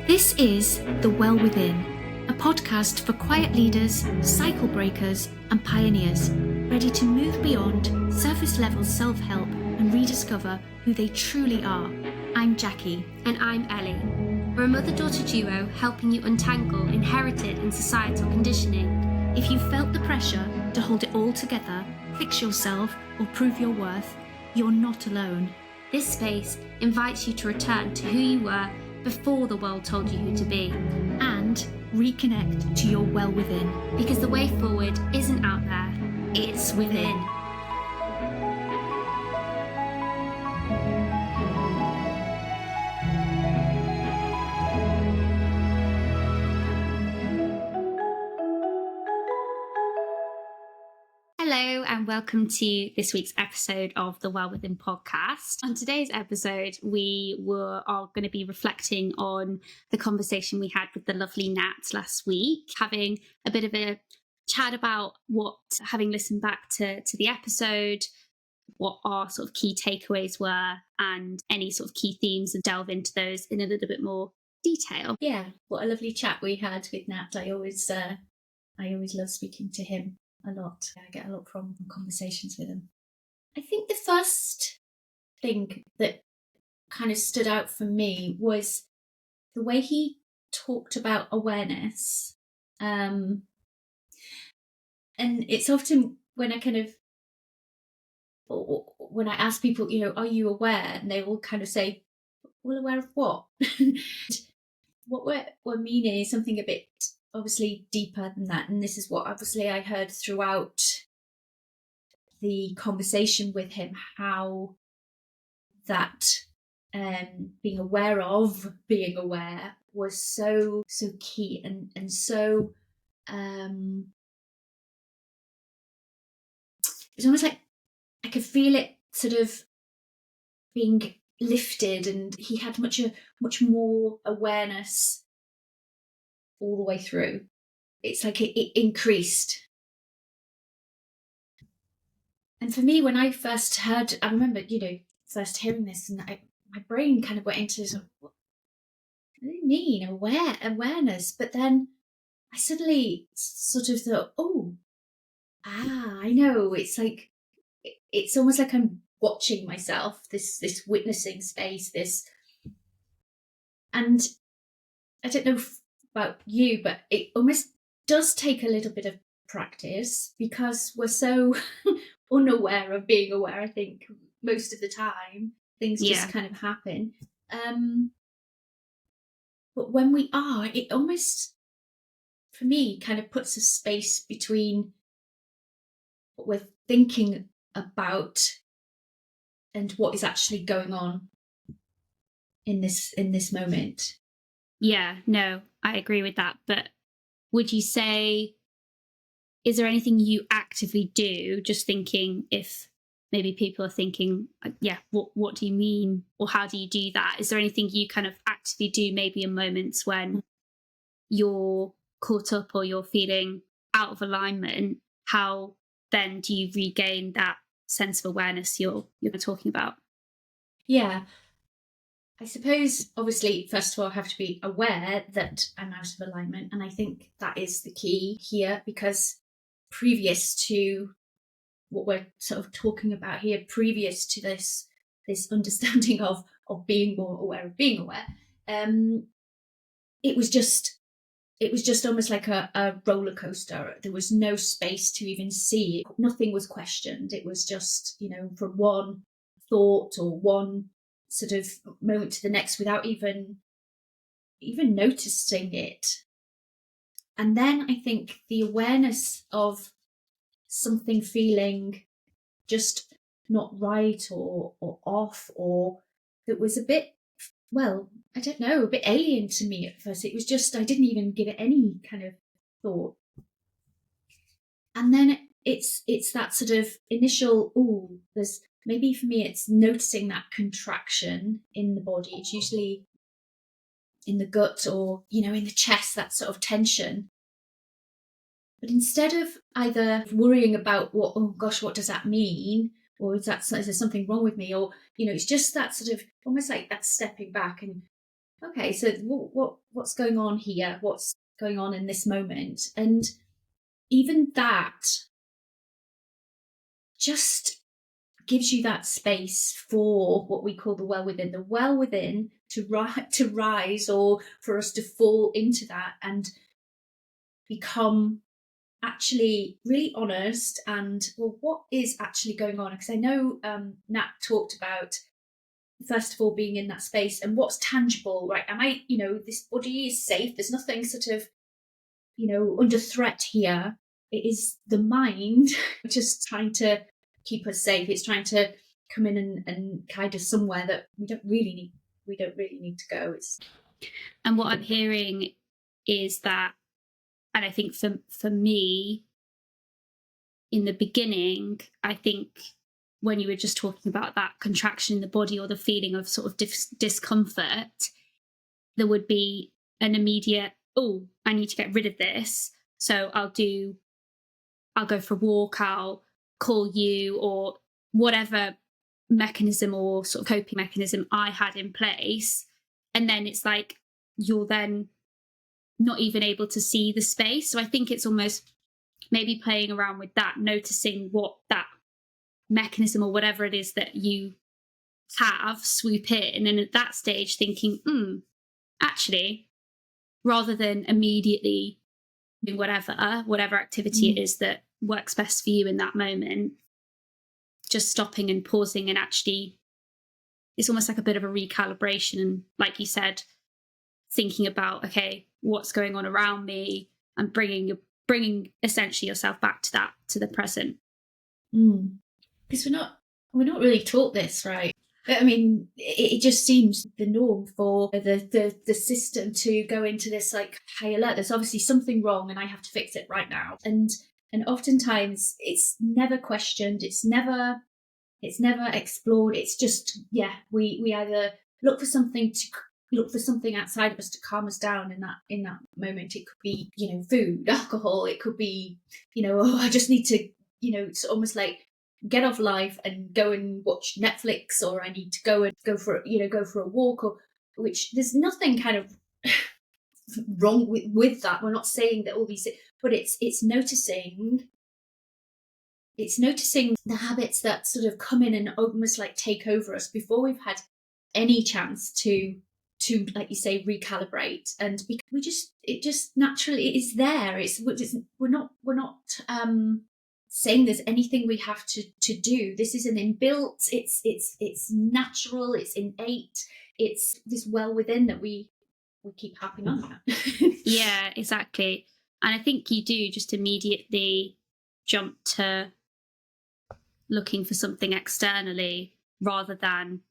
This is The Well Within, a podcast for quiet leaders, cycle breakers, and pioneers, ready to move beyond surface-level self-help and rediscover who they truly are. I'm Jacquie. And I'm Ellie. We're a mother-daughter duo helping you untangle inherited and societal conditioning. If you felt the pressure to hold it all together, fix yourself, or prove your worth, you're not alone. This space invites you to return to who you were before the world told you who to be. And reconnect to your well within. Because the way forward isn't out there, it's within. Hello and welcome to this week's episode of the Well Within podcast. On today's episode, we are going to be reflecting on the conversation we had with the lovely Nat last week, having a bit of a chat about what, having listened back to the episode, what our sort of key takeaways were and any sort of key themes, and delve into those in a little bit more detail. Yeah, what a lovely chat we had with Nat. I always love speaking to him. A lot. I get a lot from conversations with him. I think the first thing that kind of stood out for me was the way he talked about awareness. And it's often when when I ask people, are you aware? And they all kind of say, well, aware of what? What we're meaning is something a bit obviously deeper than that, and this is what obviously I heard throughout the conversation with him, how that being aware of being aware was so key and so it's almost like I could feel it sort of being lifted, and he had much more awareness all the way through. It's like it increased. And for me, when I first heard, I remember, first hearing this, and my brain kind of went into what do you mean, awareness? But then I suddenly sort of thought, I know. It's like, it's almost like I'm watching myself, this witnessing space, and I don't know about you, but it almost does take a little bit of practice because we're so unaware of being aware. I think most of the time things just kind of happen. But when we are, it almost, for me, kind of puts a space between what we're thinking about and what is actually going on in this moment. Yeah, no, I agree with that. But would you say, is there anything you actively do, just thinking if maybe people are thinking, what do you mean? Or how do you do that? Is there anything you kind of actively do maybe in moments when you're caught up or you're feeling out of alignment? How then do you regain that sense of awareness you're talking about? Yeah. I suppose, obviously, first of all, I have to be aware that I'm out of alignment. And I think that is the key here, because previous to what we're sort of talking about here, previous to this understanding of being more aware of being aware, it was just almost like a roller coaster. There was no space to even see. Nothing was questioned. It was just, from one thought or one sort of moment to the next without even noticing it. And then I think the awareness of something feeling just not right or off, or that was a bit, a bit alien to me at first. It was just, I didn't even give it any kind of thought. And then it's that sort of initial, there's, maybe for me, it's noticing that contraction in the body. It's usually in the gut or, in the chest, that sort of tension. But instead of either worrying about what does that mean? or is there something wrong with me? Or, it's just that sort of almost like that stepping back and, okay, so what's going on here? What's going on in this moment? And even that just gives you that space for what we call the well within to rise, or for us to fall into that and become actually really honest and, well, what is actually going on? Because I know Nat talked about, first of all, being in that space and what's tangible, right? Am I, this body is safe, there's nothing sort of, under threat here. It is the mind just trying to keep us safe. It's trying to come in and guide us somewhere that we don't really need to go. And what I'm hearing is that, and I think for me, in the beginning, I think when you were just talking about that contraction in the body or the feeling of sort of discomfort, there would be an immediate, oh, I need to get rid of this. So I'll go for a walk, I'll call you, or whatever mechanism or sort of coping mechanism I had in place. And then it's like you're then not even able to see the space. So I think it's almost maybe playing around with that, noticing what that mechanism or whatever it is that you have swoop in, and at that stage thinking, actually, rather than immediately doing whatever activity it is that works best for you in that moment, just stopping and pausing, and actually it's almost like a bit of a recalibration, and like you said, thinking about, okay, what's going on around me, and bringing essentially yourself back to the present. Because we're not really taught this, right? I mean, it just seems the norm for the system to go into this like high alert. There's obviously something wrong and I have to fix it right now. And oftentimes it's never questioned, it's never explored. It's just, we either look for something outside of us to calm us down in that moment. It could be, food, alcohol, it could be, I just need to, it's almost like get off life and go and watch Netflix, or I need to go for a walk, or which there's nothing kind of wrong with that. We're not saying that all these, but it's noticing the habits that sort of come in and almost like take over us before we've had any chance to like you say, recalibrate. And it just naturally is there. We're not saying there's anything we have to do. This is an inbuilt, it's natural, it's innate, it's this well within that we keep harping on about. Yeah, exactly. And I think you do just immediately jump to looking for something externally rather than,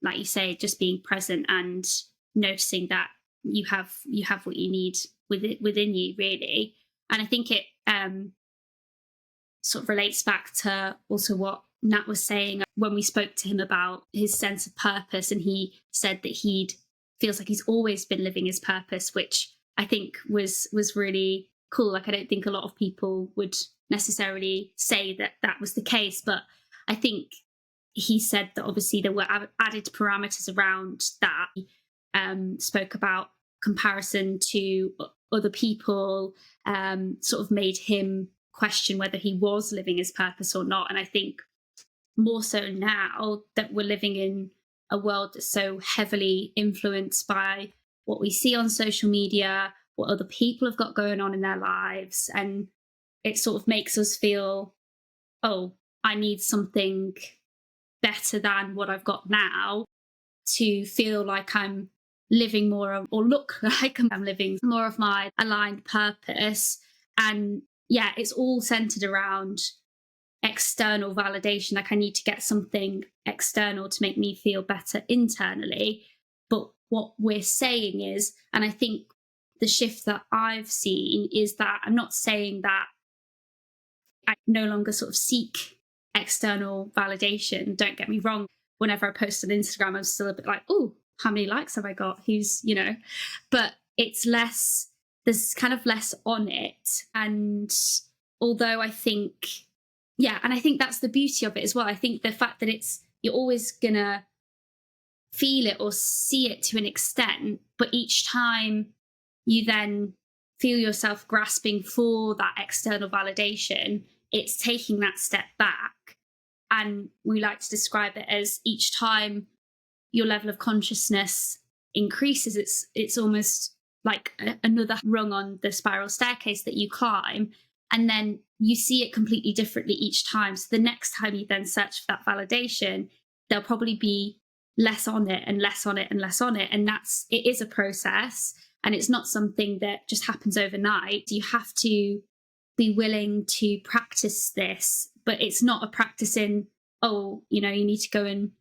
like you say, just being present and noticing that you have what you need within you, really. And I think it sort of relates back to also what Nat was saying when we spoke to him about his sense of purpose, and he said that feels like he's always been living his purpose, which I think was really cool. Like, I don't think a lot of people would necessarily say that was the case, but I think he said that obviously there were added parameters around that. Spoke about comparison to other people, sort of made him question whether he was living his purpose or not. And I think more so now that we're living in a world that's so heavily influenced by what we see on social media, what other people have got going on in their lives, and it sort of makes us feel, oh, I need something better than what I've got now to feel like I'm living more or look like I'm living more of my aligned purpose. And yeah, it's all centered around external validation. Like, I need to get something external to make me feel better internally. But what we're saying is, and I think the shift that I've seen is that I'm not saying that I no longer sort of seek external validation. Don't get me wrong. Whenever I post on Instagram, I'm still a bit like, oh, how many likes have I got? But it's less, there's kind of less on it. And although I think Yeah, and I think that's the beauty of it as well. I think the fact that you're always gonna feel it or see it to an extent, but each time you then feel yourself grasping for that external validation, it's taking that step back. And we like to describe it as each time your level of consciousness increases, it's almost like another rung on the spiral staircase that you climb, and then you see it completely differently each time. So the next time you then search for that validation, there'll probably be less on it and less on it and less on it. And it is a process, and it's not something that just happens overnight. You have to be willing to practice this, but it's not a practice in, you need to go and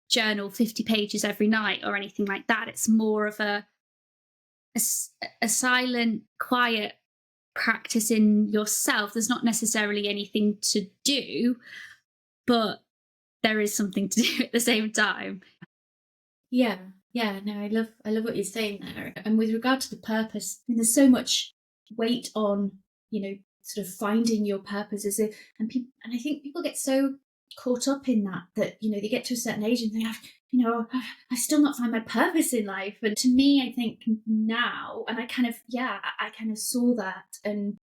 journal 50 pages every night or anything like that. It's more of a silent, quiet practice in yourself. There's not necessarily anything to do, but there is something to do at the same time. Yeah, no, I love what you're saying there. And with regard to the purpose, I mean, there's so much weight on, sort of finding your purpose and I think people get so caught up in that they get to a certain age and they have, I still not find my purpose in life. And to me, I think now, and I kind of saw that and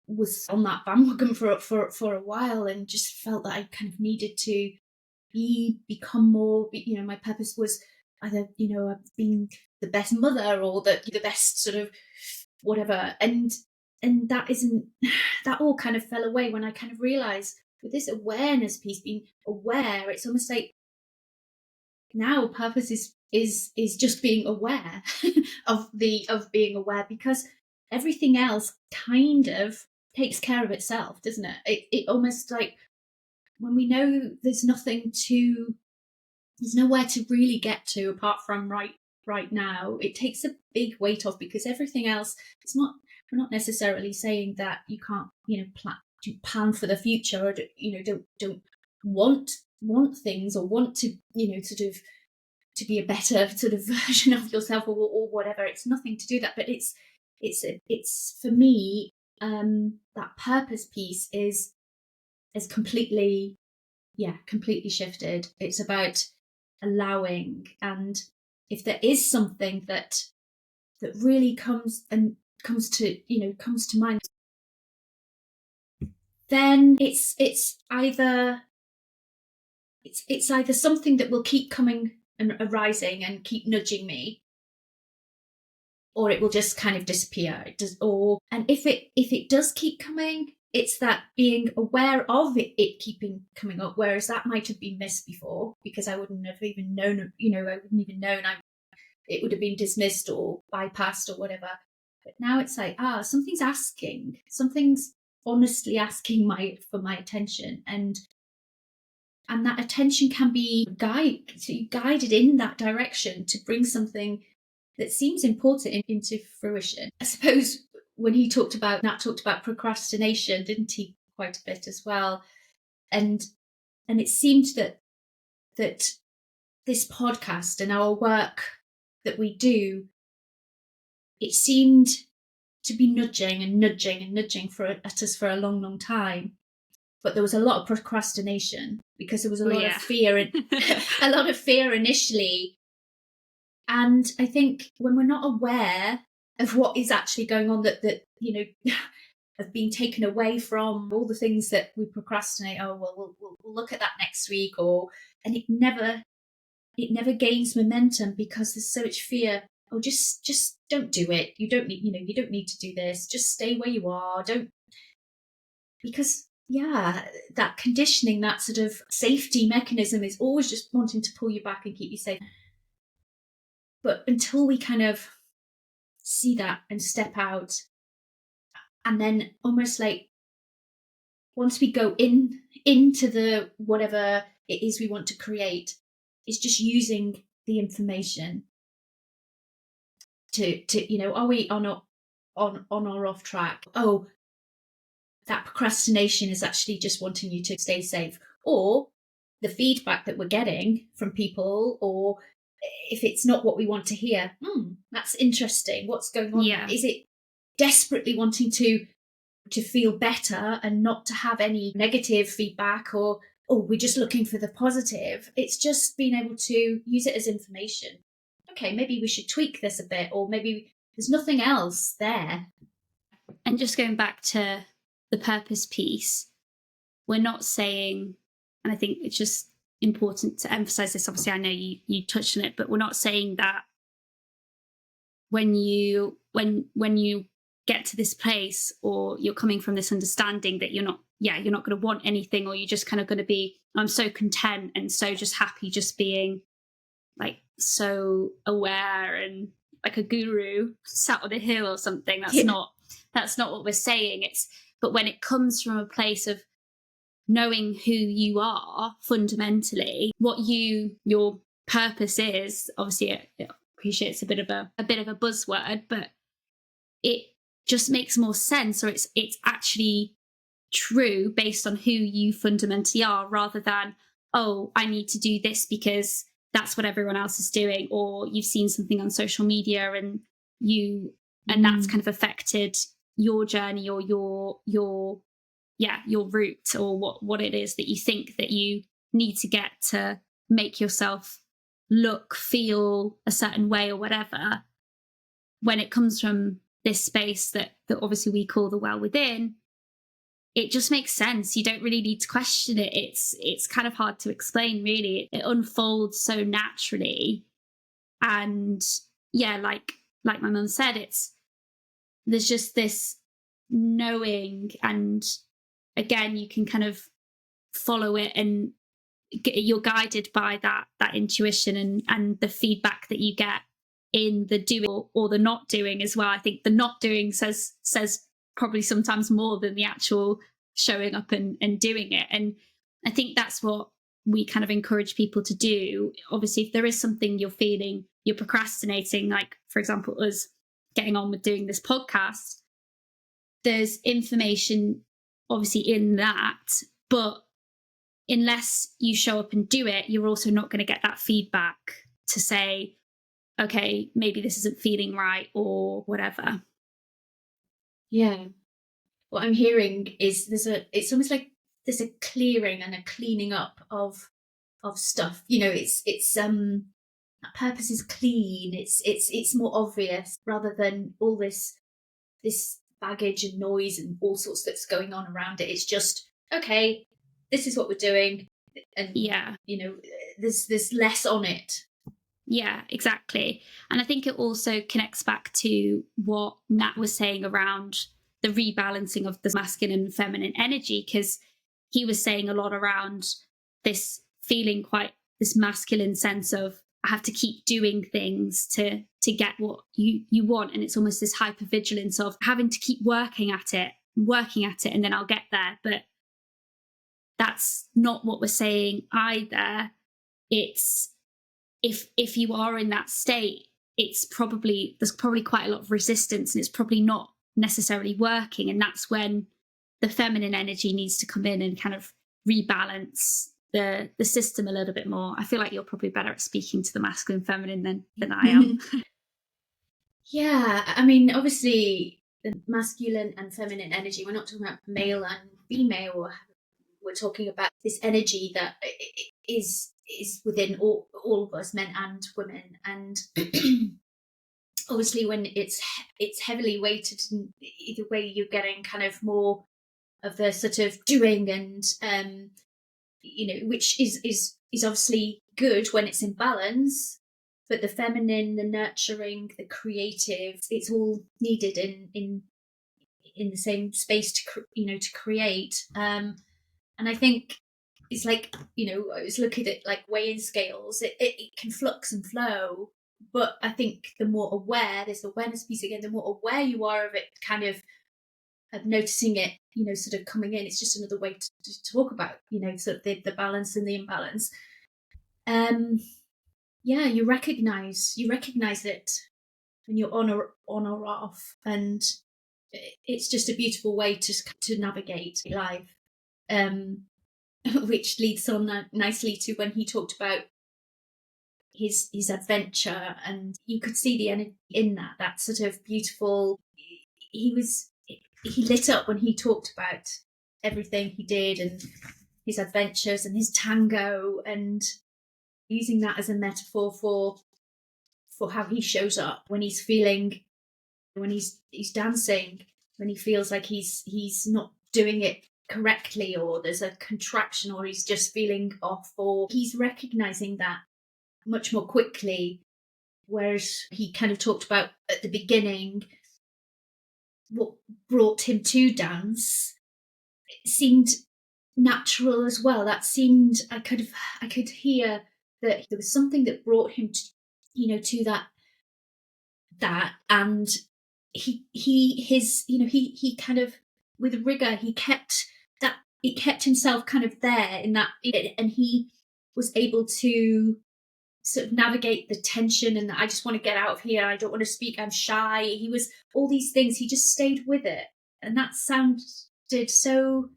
was on that bandwagon for a while, and just felt that I kind of needed to become more, my purpose was either, being the best mother or the best sort of whatever. And that all kind of fell away when I kind of realized, with this awareness piece, being aware, it's almost like now purpose is just being aware of being aware, because everything else kind of takes care of itself, doesn't it? It almost like, when we know there's nowhere to really get to apart from right now, it takes a big weight off, because everything else, we're not necessarily saying that you can't, plan for the future, or don't want things, or want to, sort of to be a better sort of version of yourself, or whatever. It's nothing to do that, but it's for me, that purpose piece is completely shifted. It's about allowing, and if there is something that really comes to mind, then it's either something that will keep coming and arising and keep nudging me, or it will just kind of disappear. And if it does keep coming, it's that being aware of it keeping coming up, whereas that might have been missed before, because I wouldn't have even known, I wouldn't even known it would have been dismissed or bypassed or whatever. But now it's like, something's honestly asking for my attention, and that attention can be guided in that direction to bring something that seems important into fruition. I suppose when Nat talked about procrastination, didn't he, quite a bit as well? And it seemed that this podcast and our work that we do, it seemed to be nudging at us for a long, long time. But there was a lot of procrastination, because there was a lot of fear, a lot of fear initially. And I think when we're not aware of what is actually going on, that have been taken away from all the things that we procrastinate. Oh, well, we'll look at that next week, and it never gains momentum, because there's so much fear. Oh, just don't do it. You don't need to do this. Just stay where you are. Because that conditioning, that sort of safety mechanism, is always just wanting to pull you back and keep you safe. But until we kind of see that and step out, and then almost like once we go into the whatever it is we want to create, it's just using the information to are we on or off track? Oh, that procrastination is actually just wanting you to stay safe, or the feedback that we're getting from people, or if it's not what we want to hear, that's interesting. What's going on? Yeah. Is it desperately wanting to to feel better and not to have any negative feedback or, oh, we're just looking for the positive. It's just being able to use it as information. Okay, maybe we should tweak this a bit, or maybe there's nothing else there. And just going back to the purpose piece, we're not saying, and I think it's just important to emphasize this, obviously I know you touched on it, but we're not saying that when you get to this place, or you're coming from this understanding that you're not going to want anything, or you're just kind of going to be, I'm so content and so just happy just being like so aware and like a guru sat on a hill or something. That's not what we're saying. But when it comes from a place of knowing who you are fundamentally, what your purpose is, obviously I appreciate it's a bit of a buzzword, but it just makes more sense, or it's actually true based on who you fundamentally are, rather than, oh, I need to do this because that's what everyone else is doing, or you've seen something on social media and that's kind of affected your journey or your route, or what it is that you think that you need to get to make yourself look, feel a certain way or whatever. When it comes from this space that obviously we call the well within, it just makes sense. You don't really need to question it. It's kind of hard to explain, really. It unfolds so naturally. And yeah, like my mum said, there's just this knowing, and again, you can kind of follow it, and you're guided by that intuition and the feedback that you get in the doing or the not doing as well. I think the not doing says probably sometimes more than the actual showing up and doing it. And I think that's what we kind of encourage people to do. Obviously, if there is something you're feeling you're procrastinating, like for example us getting on with doing this podcast, there's information obviously in that, but unless you show up and do it, you're also not going to get that feedback to say, okay, maybe this isn't feeling right or whatever. Yeah. What I'm hearing is it's almost like there's a clearing and a cleaning up of stuff. It's purpose is clean. It's more obvious, rather than all this baggage and noise and all sorts that's going on around it. It's just, okay, this is what we're doing, and there's less on it. Yeah, exactly. And I think it also connects back to what Nat was saying around the rebalancing of the masculine and feminine energy, because he was saying a lot around this feeling quite this masculine sense of, I have to keep doing things to get what you want. And it's almost this hypervigilance of having to keep working at it, and then I'll get there. But that's not what we're saying either. It's if you are in that state, there's probably quite a lot of resistance, and it's probably not necessarily working. And that's when the feminine energy needs to come in and kind of rebalance the system a little bit more. I feel like you're probably better at speaking to the masculine feminine than I am. Yeah, I mean, obviously the masculine and feminine energy, we're not talking about male and female. We're talking about this energy that is within all of us, men and women. And obviously when it's heavily weighted in either way, you're getting kind of more of the sort of doing, and which is obviously good when it's in balance. But the feminine, the nurturing, the creative, it's all needed in the same space to create. And I think it's like, I was looking at like weighing scales. It can flux and flow, but I think the more aware, there's the awareness piece again, the more aware you are of it, kind of noticing it, sort of coming in. It's just another way to talk about, sort of the balance and the imbalance. Yeah, you recognize it when you're on or off, and it's just a beautiful way to navigate life. Which leads on nicely to when he talked about his adventure, and you could see the energy in that sort of beautiful. He was he lit up when he talked about everything he did and his adventures and his tango, and using that as a metaphor for how he shows up when he's feeling, when he's dancing, when he feels like he's not doing it correctly, or there's a contraction, or he's just feeling off, or he's recognizing that much more quickly. Whereas he kind of talked about at the beginning what brought him to dance, it seemed natural as well. That seemed, I could hear that there was something that brought him to that, and he kind of, with rigor, he kept himself kind of there in that, and he was able to sort of navigate the tension, and I just want to get out of here, I don't want to speak, I'm shy. He was all these things, he just stayed with it, and that sounded so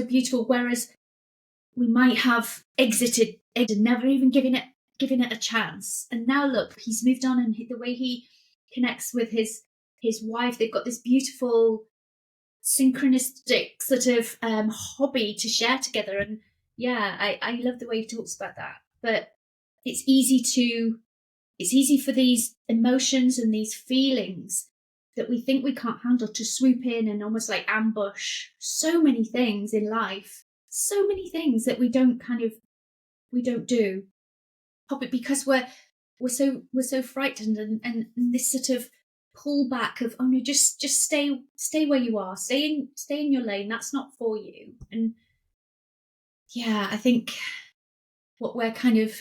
beautiful. Whereas we might have exited, never even giving it a chance. And now look, he's moved on, and the way he connects with his wife, they've got this beautiful synchronistic sort of hobby to share together. And yeah, I love the way he talks about that. But it's easy for these emotions and these feelings that we think we can't handle to swoop in and almost like ambush so many things in life, so many things that we don't do, probably because we're so frightened, and this sort of pullback of, oh no, just stay where you are, stay in your lane, that's not for you. And yeah, I think what we're kind of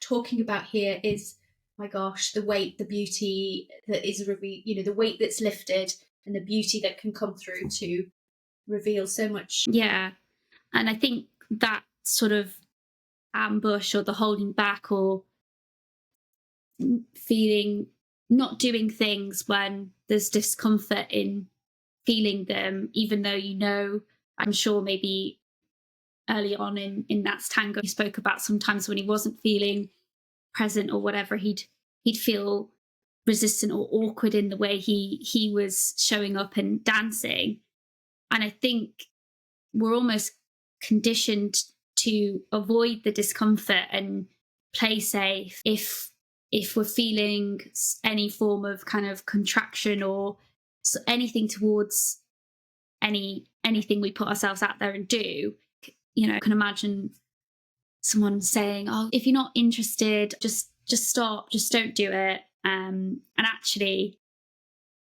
talking about here is, my gosh, the weight, the beauty that is revealed, the weight that's lifted and the beauty that can come through to reveal so much. Yeah. And I think that sort of ambush, or the holding back, or feeling, not doing things when there's discomfort in feeling them, even though, I'm sure maybe early on in Nat's tango, he spoke about sometimes when he wasn't feeling present or whatever, he'd feel resistant or awkward in the way he was showing up and dancing. And I think we're almost conditioned to avoid the discomfort and play safe if we're feeling any form of kind of contraction or anything towards anything we put ourselves out there and do. I can imagine someone saying, oh, if you're not interested, just stop, just don't do it. And actually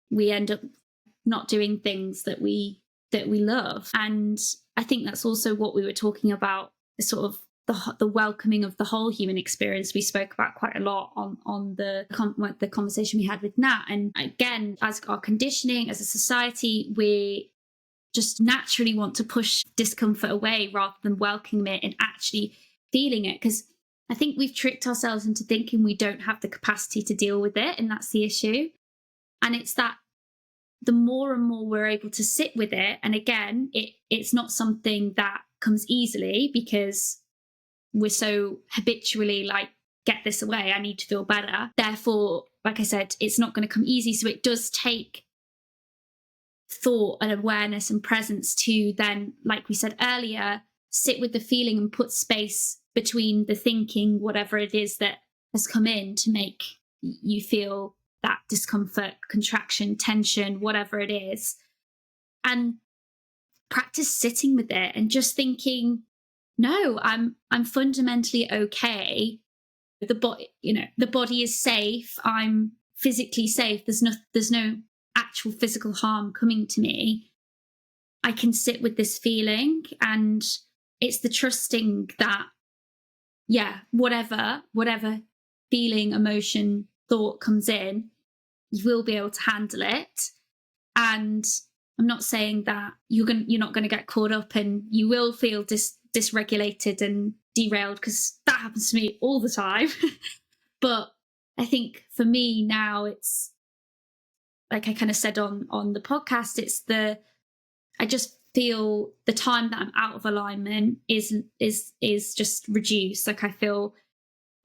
we end up not doing things that we love. And I think that's also what we were talking about, the sort of the welcoming of the whole human experience we spoke about quite a lot on the conversation we had with Nat. And again, as our conditioning as a society, we just naturally want to push discomfort away rather than welcoming it and actually feeling it, because I think we've tricked ourselves into thinking we don't have the capacity to deal with it, and that's the issue. And it's that the more and more we're able to sit with it, and again, it's not something that comes easily because we're so habitually like, get this away, I need to feel better. Therefore, like I said, it's not going to come easy. So it does take thought and awareness and presence to then, like we said earlier, sit with the feeling and put space between the thinking, whatever it is that has come in to make you feel that discomfort, contraction, tension, whatever it is, and practice sitting with it and just thinking, no, I'm fundamentally okay. The body is safe. I'm physically safe. There's no actual physical harm coming to me. I can sit with this feeling, and it's the trusting that, yeah, whatever feeling, emotion, thought comes in, you will be able to handle it. And I'm not saying that you're not going to get caught up and you will feel dysregulated and derailed, because that happens to me all the time. But I think for me now, it's like I kind of said on the podcast, I just feel the time that I'm out of alignment is just reduced. Like I feel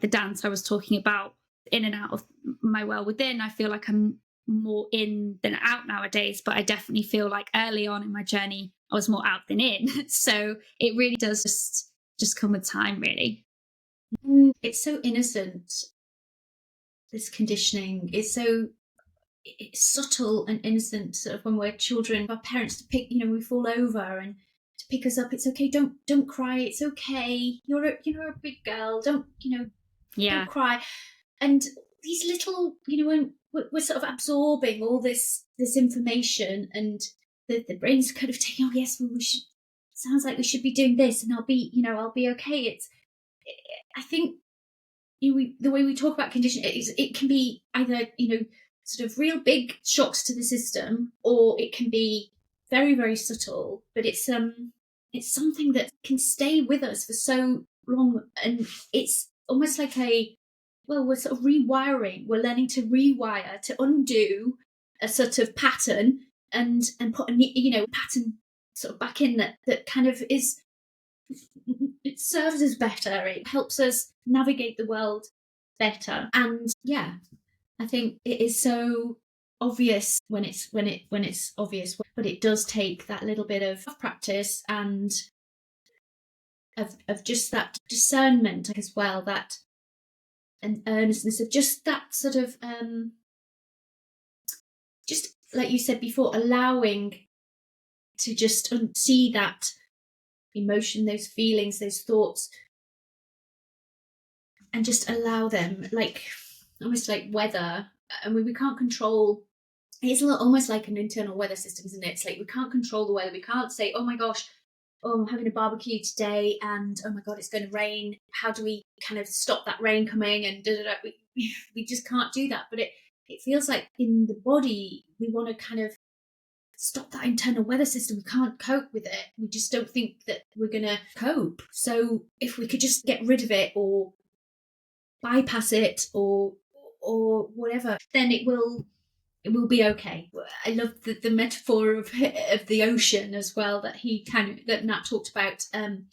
the dance I was talking about, in and out of my well within, I feel like I'm more in than out nowadays, but I definitely feel like early on in my journey I was more out than in. So it really does just come with time, really. It's so innocent, this conditioning. It's subtle and innocent, sort of when we're children, our parents to pick, we fall over and to pick us up. It's okay, don't cry, it's okay, you're a big girl, don't cry. And these little, when we're sort of absorbing all this information, and the brain's kind of taking, oh yes, well, sounds like we should be doing this, and I'll be okay. I think the way we talk about condition is, it can be either sort of real big shocks to the system, or it can be very, very subtle, but it's something that can stay with us for so long. And it's almost like we're sort of rewiring, we're learning to rewire, to undo a sort of pattern and put a pattern sort of back in that kind of is, it serves us better, it helps us navigate the world better. And yeah, I think it is so obvious when it's obvious, but it does take that little bit of practice and of just that discernment as well, that and earnestness of just that sort of just like you said before, allowing to just see that emotion, those feelings, those thoughts, and just allow them, like almost like weather. I mean, we can't control. It's almost like an internal weather system, isn't it? It's like we can't control the weather. We can't say, oh my gosh, I'm having a barbecue today and oh my god, it's going to rain. How do we kind of stop that rain coming? And we just can't do that. But it feels like in the body, we want to kind of stop that internal weather system. We can't cope with it. We just don't think that we're going to cope. So if we could just get rid of it or bypass it or whatever, then it will be okay. I love the metaphor of the ocean as well, that Nat talked about. And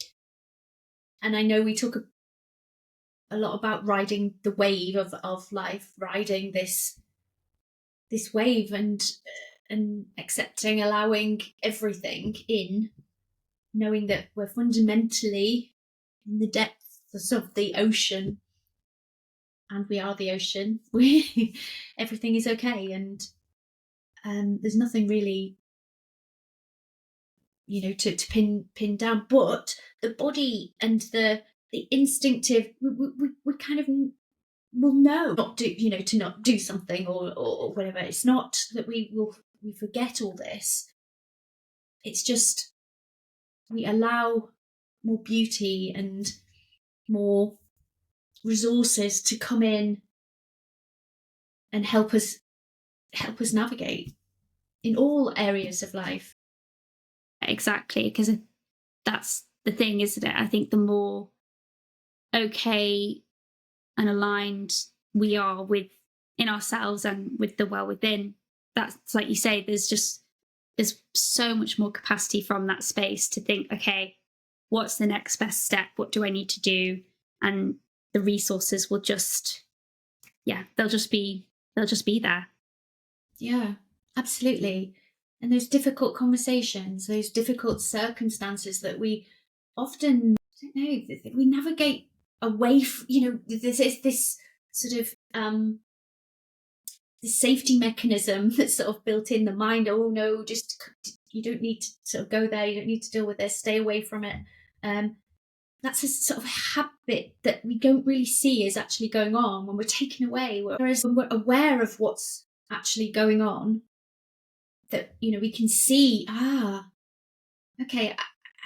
I know we talk a lot about riding the wave of life, riding this wave and accepting, allowing everything in, knowing that we're fundamentally in the depths of the ocean. And we are the ocean. Everything is okay, and there's nothing really, to pin down. But the body and the instinctive, we kind of will know not do, to not do something or whatever. It's not that we forget all this. It's just we allow more beauty and more resources to come in and help us navigate in all areas of life. Exactly, because that's the thing, isn't it? I think the more okay and aligned we are in ourselves and with the well within, that's like you say, there's so much more capacity from that space to think, okay, what's the next best step? What do I need to do? And the resources will they'll just be there. Yeah, absolutely. And those difficult conversations, those difficult circumstances that we often, I don't know, we navigate away from, this sort of this safety mechanism that's sort of built in the mind. Oh no, just, you don't need to sort of go there, you don't need to deal with this, stay away from it. That's a sort of habit that we don't really see is actually going on when we're taken away. Whereas when we're aware of what's actually going on, that, we can see, okay,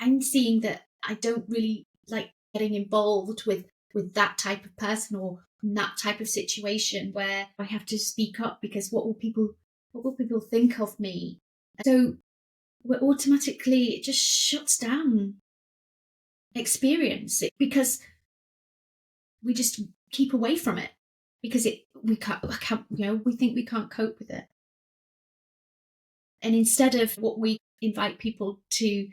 I'm seeing that I don't really like getting involved with that type of person or that type of situation where I have to speak up because what will people think of me? So we're automatically, it just shuts down experience because we just keep away from it because we can't, we think we can't cope with it. And instead of what we invite people to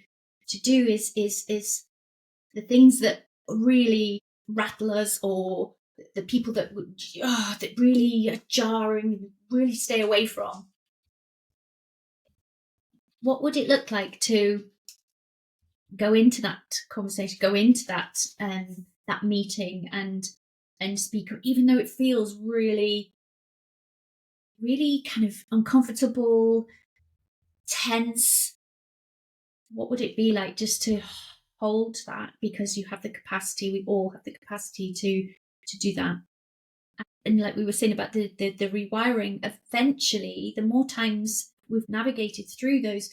do is the things that really rattle us or the people that that really are jarring, really stay away from. What would it look like to go into that conversation, go into that that meeting and speak, even though it feels really, really kind of uncomfortable, tense? What would it be like just to hold that, because you have the capacity, we all have the capacity to do that? And like we were saying about the rewiring, eventually, the more times we've navigated through those,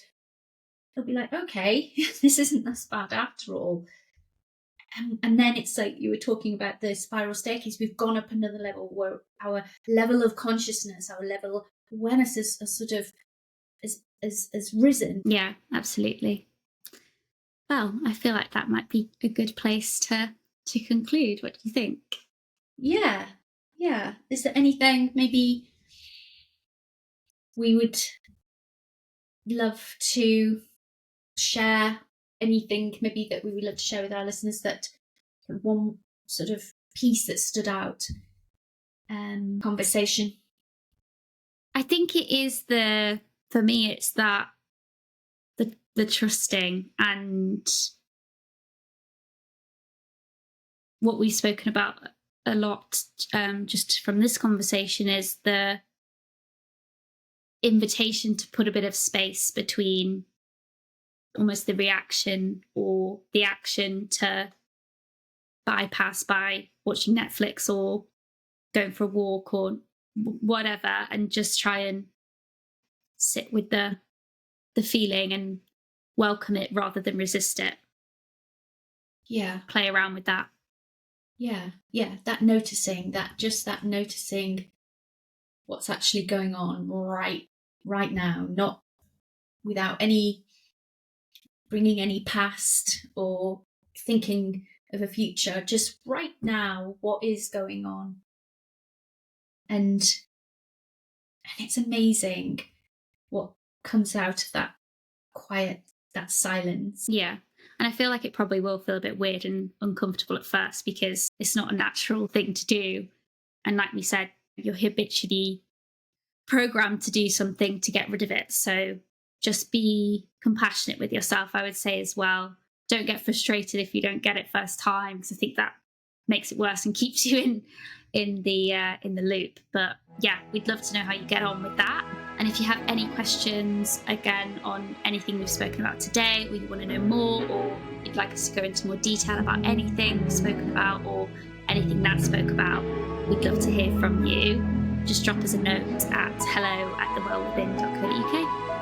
it'll be like, okay, this isn't as bad after all. And then it's like you were talking about the spiral staircase. We've gone up another level where our level of consciousness, our level of awareness is sort of has risen. Yeah, absolutely. Well, I feel like that might be a good place to conclude. What do you think? Yeah. Is there anything maybe we would love to share? Anything maybe that we would love to share with our listeners, that one sort of piece that stood out? Conversation. I think it is for me, it's that the trusting, and what we've spoken about a lot just from this conversation is the invitation to put a bit of space between almost the reaction or the action, to bypass by watching Netflix or going for a walk or whatever, and just try and sit with the feeling and welcome it rather than resist it. Yeah. Play around with that. Yeah. That noticing what's actually going on right now, not without any bringing any past or thinking of a future, just right now, what is going on. And it's amazing what comes out of that quiet, that silence. Yeah. And I feel like it probably will feel a bit weird and uncomfortable at first, because it's not a natural thing to do. And like we said, you're habitually programmed to do something to get rid of it. So just be compassionate with yourself, I would say, as well. Don't get frustrated if you don't get it first time, because I think that makes it worse and keeps you in the loop. But yeah, we'd love to know how you get on with that. And if you have any questions, again, on anything we've spoken about today, or you want to know more, or you'd like us to go into more detail about anything we've spoken about or anything Nat spoke about, we'd love to hear from you. Just drop us a note at hello@thewellwithin.co.uk.